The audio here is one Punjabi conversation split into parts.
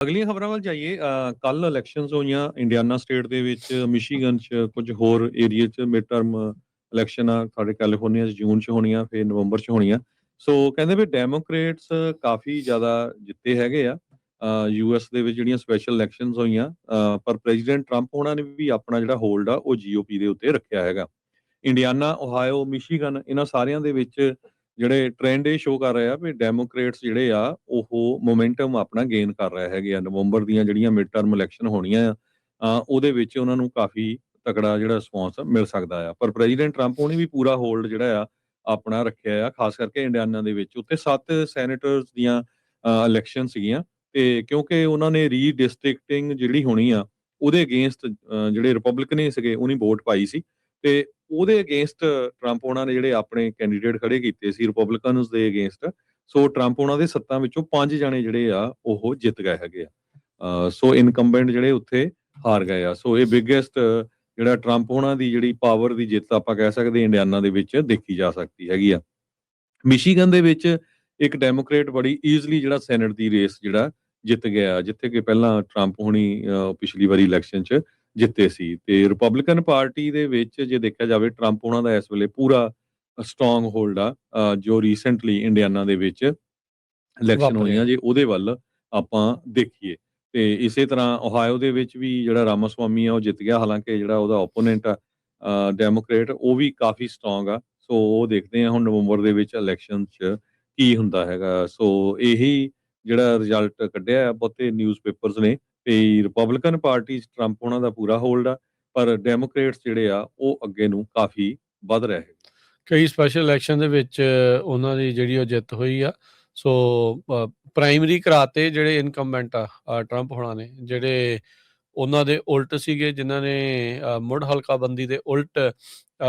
ਅਗਲੀਆਂ ਖਬਰਾਂ ਵੱਲ ਜਾਈਏ। ਕੱਲ ਇਲੈਕਸ਼ਨਸ ਹੋਈਆਂ ਇੰਡੀਆਨਾ ਸਟੇਟ ਦੇ ਵਿੱਚ, ਮਿਸ਼ੀਗਨ 'ਚ, ਕੁਝ ਹੋਰ ਏਰੀਏ 'ਚ ਮਿਡ ਟਰਮ ਇਲੈਕਸ਼ਨ ਆ ਸਾਡੇ ਕੈਲੀਫੋਰਨੀਆ 'ਚ ਜੂਨ 'ਚ ਹੋਣੀਆਂ, ਫਿਰ ਨਵੰਬਰ 'ਚ ਹੋਣੀਆਂ। ਸੋ ਕਹਿੰਦੇ ਵੀ ਡੈਮੋਕ੍ਰੇਟਸ ਕਾਫੀ ਜ਼ਿਆਦਾ ਜਿੱਤੇ ਹੈਗੇ ਆ ਯੂਐਸ ਦੇ ਵਿੱਚ ਜਿਹੜੀਆਂ ਸਪੈਸ਼ਲ ਇਲੈਕਸ਼ਨਸ ਹੋਈਆਂ। ਪਰ ਪ੍ਰੈਜ਼ੀਡੈਂਟ ਟਰੰਪ ਉਹਨਾਂ ਨੇ ਵੀ ਆਪਣਾ ਜਿਹੜਾ ਹੋਲਡ ਆ ਉਹ ਜੀਓਪੀ ਦੇ ਉੱਤੇ ਰੱਖਿਆ ਹੈਗਾ। ਇੰਡੀਆਨਾ, ਓਹਾਇਓ, ਮਿਸ਼ੀਗਨ ਇਹਨਾਂ ਸਾਰਿਆਂ ਦੇ ਵਿੱਚ ਜਿਹੜੇ ਟ੍ਰੈਂਡ ਇਹ ਸ਼ੋ ਕਰ ਰਹੇ ਆ ਵੀ ਡੈਮੋਕ੍ਰੇਟਸ ਜਿਹੜੇ ਆ ਉਹ ਮੋਮੈਂਟਮ ਆਪਣਾ ਗੇਨ ਕਰ ਰਹੇ ਹੈਗੇ ਆ। ਨਵੰਬਰ ਦੀਆਂ ਜਿਹੜੀਆਂ ਮਿਡ ਟਰਮ ਇਲੈਕਸ਼ਨ ਹੋਣੀਆਂ ਆ ਉਹਦੇ ਵਿੱਚ ਉਹਨਾਂ ਨੂੰ ਕਾਫੀ ਤਕੜਾ ਜਿਹੜਾ ਰਿਸਪੌਂਸ ਮਿਲ ਸਕਦਾ ਆ। ਪਰ ਪ੍ਰੈਜ਼ੀਡੈਂਟ ਟਰੰਪ ਉਹਨੇ ਵੀ ਪੂਰਾ ਹੋਲਡ ਜਿਹੜਾ ਆ ਆਪਣਾ ਰੱਖਿਆ ਆ, ਖਾਸ ਕਰਕੇ ਇੰਡੀਆਨਾ ਦੇ ਵਿੱਚ। ਉੱਥੇ 7 ਸੈਨੇਟਰਸ ਦੀਆਂ ਇਲੈਕਸ਼ਨ ਸੀਗੀਆਂ ਤੇ ਕਿਉਂਕਿ ਉਹਨਾਂ ਨੇ ਰੀਡਿਸਟ੍ਰਿਕਟਿੰਗ ਜਿਹੜੀ ਹੋਣੀ ਆ ਉਹਦੇ ਅਗੇਂਸਟ ਜਿਹੜੇ ਰਿਪਬਲਿਕਨ ਸੀਗੇ ਉਹਨੇ ਵੋਟ ਪਾਈ ਸੀ ਤੇ ਉਹਦੇ ਅਗੇਂਸਟ ਟਰੰਪ ਉਹਨਾਂ ਨੇ ਜਿਹੜੇ ਆਪਣੇ ਕੈਂਡੀਡੇਟ ਖੜੇ ਕੀਤੇ ਸੀ ਰਿਪਬਲਿਕਨਸ ਦੇ ਅਗੇਂਸਟ। ਸੋ ਟਰੰਪ ਉਹਨਾਂ ਦੇ 7 ਵਿੱਚੋਂ 5 ਜਣੇ ਜਿਹੜੇ ਆ ਉਹ ਜਿੱਤ ਗਏ ਹੈਗੇ ਆ। ਸੋ ਇਨਕੰਬੈਂਟ ਜਿਹੜੇ ਉੱਥੇ ਹਾਰ ਗਏ ਆ। ਸੋ ਇਹ ਬਿਗੇਸਟ ਜਿਹੜਾ ਟਰੰਪ ਉਹਨਾਂ ਦੀ ਜਿਹੜੀ ਪਾਵਰ ਦੀ ਜਿੱਤ ਆਪਾਂ ਕਹਿ ਸਕਦੇ ਇੰਡੀਆਨਾ ਦੇ ਵਿੱਚ ਦੇਖੀ ਜਾ ਸਕਦੀ ਹੈਗੀ ਆ। ਮਿਸ਼ੀਗਨ ਦੇ ਵਿੱਚ ਇੱਕ ਡੈਮੋਕ੍ਰੇਟ ਬੜੀ ਈਜ਼ਲੀ ਜਿਹੜਾ ਸੈਨੇਟ ਦੀ ਰੇਸ ਜਿਹੜਾ ਜਿੱਤ ਗਿਆ, ਜਿੱਥੇ ਕਿ ਪਹਿਲਾਂ ਟਰੰਪ ਹੁਣੀ ਪਿਛਲੀ ਵਾਰੀ ਇਲੈਕਸ਼ਨ 'ਚ ਜਿੱਤੇ ਸੀ। ਤੇ ਰਿਪਬਲਿਕਨ ਪਾਰਟੀ ਦੇ ਵਿੱਚ ਜੇ ਦੇਖਿਆ ਜਾਵੇ ਟਰੰਪ ਉਹਨਾਂ ਦਾ ਇਸ ਵੇਲੇ ਪੂਰਾ ਸਟਰੋਂਗ ਹੋਲਡ ਆ। ਜੋ ਰੀਸੈਂਟਲੀ ਇੰਡੀਆਨਾ ਦੇ ਵਿੱਚ ਇਲੈਕਸ਼ਨ ਵਾਪਰਿਆ। ਹੋਈਆਂ ਜੇ ਉਹਦੇ ਵੱਲ ਆਪਾਂ ਦੇਖੀਏ ਤੇ ਇਸੇ ਤਰ੍ਹਾਂ ਓਹਾਇਓ ਦੇ ਵਿੱਚ ਵੀ ਜਿਹੜਾ ਰਾਮਾਸਵਾਮੀ ਆ ਉਹ ਜਿੱਤ ਗਿਆ, ਹਾਲਾਂਕਿ ਜਿਹੜਾ ਉਹਦਾ ਓਪੋਨੈਂਟ ਆ ਡੈਮੋਕ੍ਰੇਟ ਉਹ ਵੀ ਕਾਫੀ ਸਟਰੋਂਗ ਆ। ਸੋ ਉਹ ਦੇਖਦੇ ਆ ਹੁਣ ਨਵੰਬਰ ਦੇ ਵਿੱਚ ਇਲੈਕਸ਼ਨ 'ਚ ਕੀ ਹੁੰਦਾ ਹੈਗਾ। ਸੋ ਇਹੀ ਜਿਹੜਾ ਰਿਜ਼ਲਟ ਕੱਢਿਆ ਆ ਬਹੁਤੇ ਨਿਊਜ਼ਪੇਪਰਸ ਨੇ ਵੀ ਰਿਪਬਲਿਕਨ ਪਾਰਟੀ 'ਚ ਟਰੰਪ ਉਹਨਾਂ ਦਾ ਪੂਰਾ ਹੋਲਡ ਆ, ਪਰ ਡੈਮੋਕ੍ਰੇਟਸ ਜਿਹੜੇ ਆ ਉਹ ਅੱਗੇ ਨੂੰ ਕਾਫੀ ਵੱਧ ਰਹੇ ਹੈਗੇ। ਕਈ ਸਪੈਸ਼ਲ ਇਲੈਕਸ਼ਨ ਦੇ ਵਿੱਚ ਉਹਨਾਂ ਦੀ ਜਿਹੜੀ ਉਹ ਜਿੱਤ ਹੋਈ ਆ। ਸੋ ਪ੍ਰਾਇਮਰੀ ਕਰਾਤੇ ਜਿਹੜੇ ਇਨਕੰਬੈਂਟ ਆ ਟਰੰਪ ਹੋਣਾ ਨੇ, ਜਿਹੜੇ ਉਹਨਾਂ ਦੇ ਉਲਟ ਸੀਗੇ, ਜਿਨ੍ਹਾਂ ਨੇ ਮੁੜ ਹਲਕਾਬੰਦੀ ਦੇ ਉਲਟ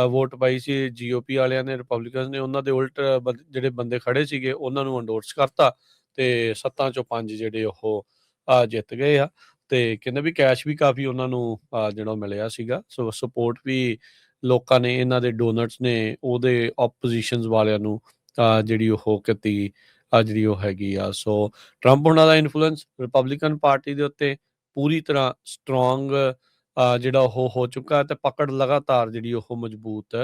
ਵੋਟ ਪਾਈ ਸੀ ਜੀਓਪੀ ਵਾਲਿਆਂ ਨੇ, ਰਿਪਬਲਿਕਨ ਨੇ। ਉਹਨਾਂ ਦੇ ਉਲਟ ਜਿਹੜੇ ਬੰਦੇ ਖੜੇ ਸੀਗੇ ਉਹਨਾਂ ਨੂੰ ਅੰਡੋਰਸ ਕਰਤਾ ਤੇ 7 ਚੋਂ 5 ਜਿਹੜੇ ਉਹ ਜਿੱਤ ਗਏ ਆ। ਤੇ ਕਹਿੰਦੇ ਵੀ ਕੈਸ਼ ਵੀ ਕਾਫੀ ਉਹਨਾਂ ਨੂੰ ਜਿਹੜਾ ਮਿਲਿਆ ਸੀਗਾ। ਸੋ ਸਪੋਰਟ ਵੀ ਲੋਕਾਂ ਨੇ, ਇਹਨਾਂ ਦੇ ਡੋਨਰਸ ਨੇ ਉਹਦੇ ਆਪੋਜੀਸ਼ਨਸ ਵਾਲਿਆਂ ਨੂੰ ਜਿਹੜੀ ਉਹ ਕੀਤੀ ਜਿਹੜੀ ਉਹ ਹੈਗੀ ਆ। ਸੋ ਟਰੰਪ ਉਹਨਾਂ ਦਾ ਇਨਫਲੂਐਂਸ ਰਿਪਬਲਿਕਨ ਪਾਰਟੀ ਦੇ ਉੱਤੇ ਪੂਰੀ ਤਰ੍ਹਾਂ ਸਟਰੋਂਗ ਜਿਹੜਾ ਉਹ ਹੋ ਚੁੱਕਾ ਤੇ ਪਕੜ ਲਗਾਤਾਰ ਜਿਹੜੀ ਉਹ ਮਜ਼ਬੂਤ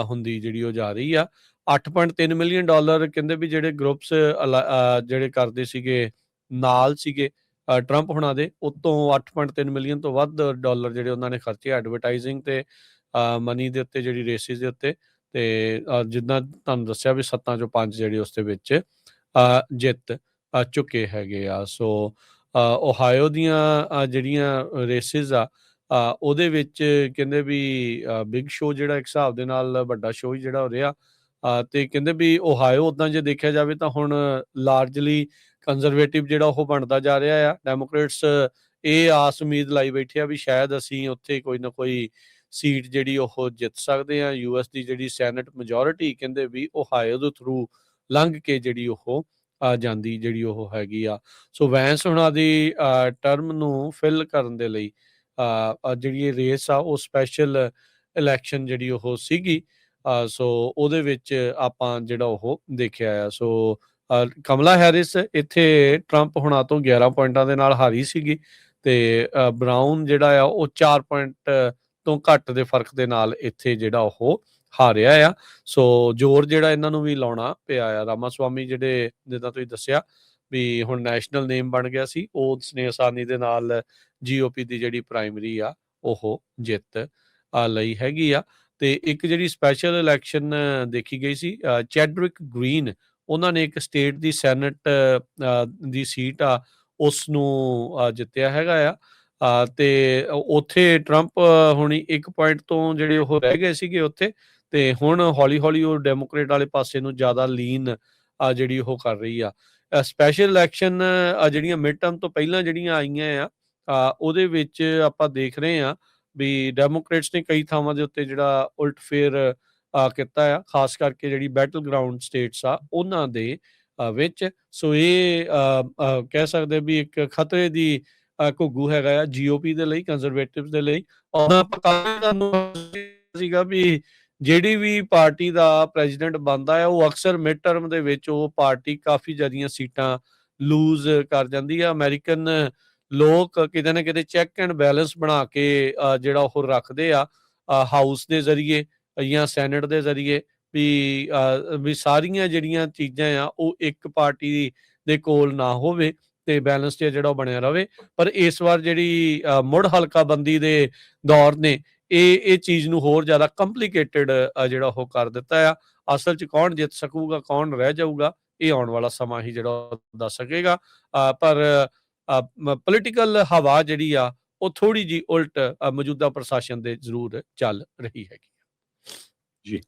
ਹੁੰਦੀ ਜਿਹੜੀ ਉਹ ਜਾ ਰਹੀ ਆ। $8.3 ਮਿਲੀਅਨ ਕਹਿੰਦੇ ਵੀ ਜਿਹੜੇ ਗਰੁੱਪਸ ਜਿਹੜੇ ਕਰਦੇ ਸੀਗੇ ਨਾਲ ਸੀਗੇ ਟਰੰਪ ਹੁਣਾਂ ਦੇ, ਉਤੋਂ 8.3 ਮਿਲੀਅਨ ਤੋਂ ਵੱਧ ਡਾਲਰ ਜਿਹੜੇ ਉਹਨਾਂ ਨੇ ਖਰਚੇ ਐਡਵਰਟਾਈਜ਼ਿੰਗ ਤੇ ਮਨੀ ਦੇ ਉੱਤੇ, ਜਿਹੜੀ ਰੇਸਿਸ ਦੇ ਉੱਤੇ। ਤੇ ਜਿੱਦਾਂ ਤੁਹਾਨੂੰ ਦੱਸਿਆ ਵੀ 7 ਚੋਂ 5 ਜਿਹੜੇ ਉਸ ਦੇ ਵਿੱਚ ਜਿੱਤ ਚੁੱਕੇ ਹੈਗੇ ਆ। ਸੋ ਓਹਾਇਓ ਦੀਆਂ ਜਿਹੜੀਆਂ ਰੇਸਿਸ ਆ ਉਹਦੇ ਵਿੱਚ ਕਹਿੰਦੇ ਵੀ ਬਿਗ ਸ਼ੋਅ ਜਿਹੜਾ ਇੱਕ ਹਿਸਾਬ ਦੇ ਨਾਲ ਵੱਡਾ ਸ਼ੋਅ ਹੀ ਜਿਹੜਾ ਹੋ ਰਿਹਾ। ਤੇ ਕਹਿੰਦੇ ਵੀ ਓਹਾਇਓ ਉੱਦਾਂ ਜੇ ਦੇਖਿਆ ਜਾਵੇ ਤਾਂ ਹੁਣ ਲਾਰਜਲੀ ਕੰਜ਼ਰਵੇਟਿਵ ਜਿਹੜਾ ਉਹ ਬਣਦਾ ਜਾ ਰਿਹਾ ਆ। ਡੈਮੋਕ੍ਰੇਟਸ ਇਹ ਆਸ ਉਮੀਦ ਲਾਈ ਬੈਠੇ ਆ ਵੀ ਸ਼ਾਇਦ ਅਸੀਂ ਉੱਥੇ ਕੋਈ ਨਾ ਕੋਈ ਸੀਟ ਜਿਹੜੀ ਉਹ ਜਿੱਤ ਸਕਦੇ ਆ। ਯੂਐਸ ਦੀ ਜਿਹੜੀ ਸੈਨੇਟ ਮੈਜੋਰਿਟੀ ਕਹਿੰਦੇ ਵੀ ਓਹਾਇਓ ਦੇ ਥਰੂ ਲੰਘ ਕੇ ਜਿਹੜੀ ਉਹ ਜਾਂਦੀ ਜਿਹੜੀ ਉਹ ਹੈਗੀ ਆ। ਸੋ ਵੈਂਸ ਹੁਣਾਂ ਦੀ ਟਰਮ ਨੂੰ ਫਿਲ ਕਰਨ ਦੇ ਲਈ ਜਿਹੜੀ ਇਹ ਰੇਸ ਆ ਉਹ ਸਪੈਸ਼ਲ ਇਲੈਕਸ਼ਨ ਜਿਹੜੀ ਉਹ ਸੀਗੀ। ਸੋ ਉਹਦੇ ਵਿੱਚ ਆਪਾਂ ਜਿਹੜਾ ਉਹ ਦੇਖਿਆ ਆ। ਸੋ ਕਮਲਾ ਹੈਰਿਸ ਇੱਥੇ ਟਰੰਪ ਹੁਣਾਂ ਤੋਂ 11 ਪੁਆਇੰਟਾਂ ਦੇ ਨਾਲ ਹਾਰੀ ਸੀਗੀ ਤੇ ਬਰਾਊਨ ਜਿਹੜਾ ਆ ਉਹ 4 ਪੁਆਇੰਟ ਤੋਂ ਘੱਟ ਦੇ ਫਰਕ ਦੇ ਨਾਲ ਇੱਥੇ ਜਿਹੜਾ ਉਹ ਹਾਰਿਆ ਆ। ਸੋ ਜ਼ੋਰ ਜਿਹੜਾ ਇਹਨਾਂ ਨੂੰ ਵੀ ਲਾਉਣਾ ਪਿਆ ਆ। ਰਾਮਾਸਵਾਮੀ ਜਿਹੜੇ ਜਿੱਦਾਂ ਤੁਸੀਂ ਦੱਸਿਆ ਵੀ ਹੁਣ ਨੈਸ਼ਨਲ ਨੇਮ ਬਣ ਗਿਆ ਸੀ, ਉਸ ਨੇ ਆਸਾਨੀ ਦੇ ਨਾਲ ਜੀਓਪੀ ਦੀ ਜਿਹੜੀ ਪ੍ਰਾਇਮਰੀ ਆ ਉਹ ਜਿੱਤ ਲਈ ਹੈਗੀ ਆ। ਤੇ ਇੱਕ ਜਿਹੜੀ ਸਪੈਸ਼ਲ ਇਲੈਕਸ਼ਨ ਦੇਖੀ ਗਈ ਸੀ, ਚੈਡਵਿਕ ਗ੍ਰੀਨ ਉਹਨਾਂ ਨੇ ਇੱਕ ਸਟੇਟ ਦੀ ਸੈਨੇਟ ਦੀ ਸੀਟ ਆ ਉਸ ਨੂੰ ਜਿੱਤਿਆ ਹੈਗਾ ਆ। ਤੇ ਉੱਥੇ ਟਰੰਪ ਹੁਣੀ 1 ਪੁਆਇੰਟ ਤੋਂ ਜਿਹੜੇ ਉਹ ਰਹਿ ਗਏ ਸੀਗੇ ਉੱਥੇ, ਤੇ ਹੁਣ ਹੌਲੀ ਹੌਲੀ ਉਹ ਡੈਮੋਕ੍ਰੇਟ ਵਾਲੇ ਪਾਸੇ ਨੂੰ ਜ਼ਿਆਦਾ ਲੀਨ ਜਿਹੜੀ ਉਹ ਕਰ ਰਹੀ ਆ। ਸਪੈਸ਼ਲ ਇਲੈਕਸ਼ਨ ਜਿਹੜੀਆਂ ਮਿਡ ਟਰਮ ਤੋਂ ਪਹਿਲਾਂ ਜਿਹੜੀਆਂ ਆਈਆਂ ਆ ਉਹਦੇ ਵਿੱਚ ਆਪਾਂ ਦੇਖ ਰਹੇ ਆ ਵੀ ਡੈਮੋਕ੍ਰੇਟਸ ਨੇ ਕਈ ਥਾਵਾਂ ਦੇ ਉੱਤੇ ਜਿਹੜਾ ਉਲਟ ਫੇਰ ਕੀਤਾ ਆ, ਖਾਸ ਕਰਕੇ ਜਿਹੜੀ ਬੈਟਲ ਗਰਾਊਂਡ ਸਟੇਟਸ ਆ ਉਹਨਾਂ ਦੇ ਵਿੱਚ। ਸੋ ਇਹ ਕਹਿ ਸਕਦੇ ਵੀ ਇੱਕ ਖਤਰੇ ਦੀ ਘੁੱਗੂ ਹੈਗਾ ਆ ਜੀਓਪੀ ਦੇ ਲਈ, ਕੰਜ਼ਰਵੇਟਿਵ ਦੇ ਲਈ। ਔਰ ਤੁਹਾਨੂੰ ਸੀਗਾ ਵੀ ਜਿਹੜੀ ਵੀ ਪਾਰਟੀ ਦਾ ਪ੍ਰੈਜ਼ੀਡੈਂਟ ਬਣਦਾ ਆ ਉਹ ਅਕਸਰ ਮਿਡ ਟਰਮ ਦੇ ਵਿੱਚ ਉਹ ਪਾਰਟੀ ਕਾਫੀ ਜ਼ਿਆਦੀਆਂ ਸੀਟਾਂ ਲੂਜ਼ ਕਰ ਜਾਂਦੀ ਆ। ਅਮਰੀਕਨ ਲੋਕ ਕਿਤੇ ਨਾ ਕਿਤੇ ਚੈੱਕ ਐਂਡ ਬੈਲੈਂਸ ਬਣਾ ਕੇ ਜਿਹੜਾ ਉਹ ਰੱਖਦੇ ਆ ਹਾਊਸ ਦੇ ਜ਼ਰੀਏ ਜਾਂ ਸੈਨੇਟ ਦੇ ਜ਼ਰੀਏ ਵੀ ਸਾਰੀਆਂ ਜਿਹੜੀਆਂ ਚੀਜ਼ਾਂ ਆ ਉਹ ਇੱਕ ਪਾਰਟੀ ਦੇ ਕੋਲ ਨਾ ਹੋਵੇ ਤੇ ਬੈਲੈਂਸ ਜਿਹੜਾ ਉਹ ਬਣਿਆ ਰਵੇ। ਪਰ ਇਸ ਵਾਰ ਜਿਹੜੀ ਮੁੜ ਹਲਕਾਬੰਦੀ ਦੇ ਦੌਰ ਨੇ ਇਹ ਚੀਜ਼ ਨੂੰ ਹੋਰ ਜ਼ਿਆਦਾ ਕੰਪਲਿਕੇਟਡ ਜਿਹੜਾ ਉਹ ਕਰ ਦਿੱਤਾ ਆ। ਅਸਲ 'ਚ ਕੌਣ ਜਿੱਤ ਸਕੂਗਾ, ਕੌਣ ਰਹਿ ਜਾਊਗਾ, ਇਹ ਆਉਣ ਵਾਲਾ ਸਮਾਂ ਹੀ ਜਿਹੜਾ ਉਹ ਦੱਸ ਸਕੇਗਾ। ਪਰ ਪੋਲੀਟੀਕਲ ਹਵਾ ਜਿਹੜੀ ਆ ਉਹ ਥੋੜੀ ਜੀ ਉਲਟ ਮੌਜੂਦਾ ਪ੍ਰਸ਼ਾਸਨ ਦੇ ਜ਼ਰੂਰ ਚੱਲ ਰਹੀ ਹੈਗੀ। ਜੀ।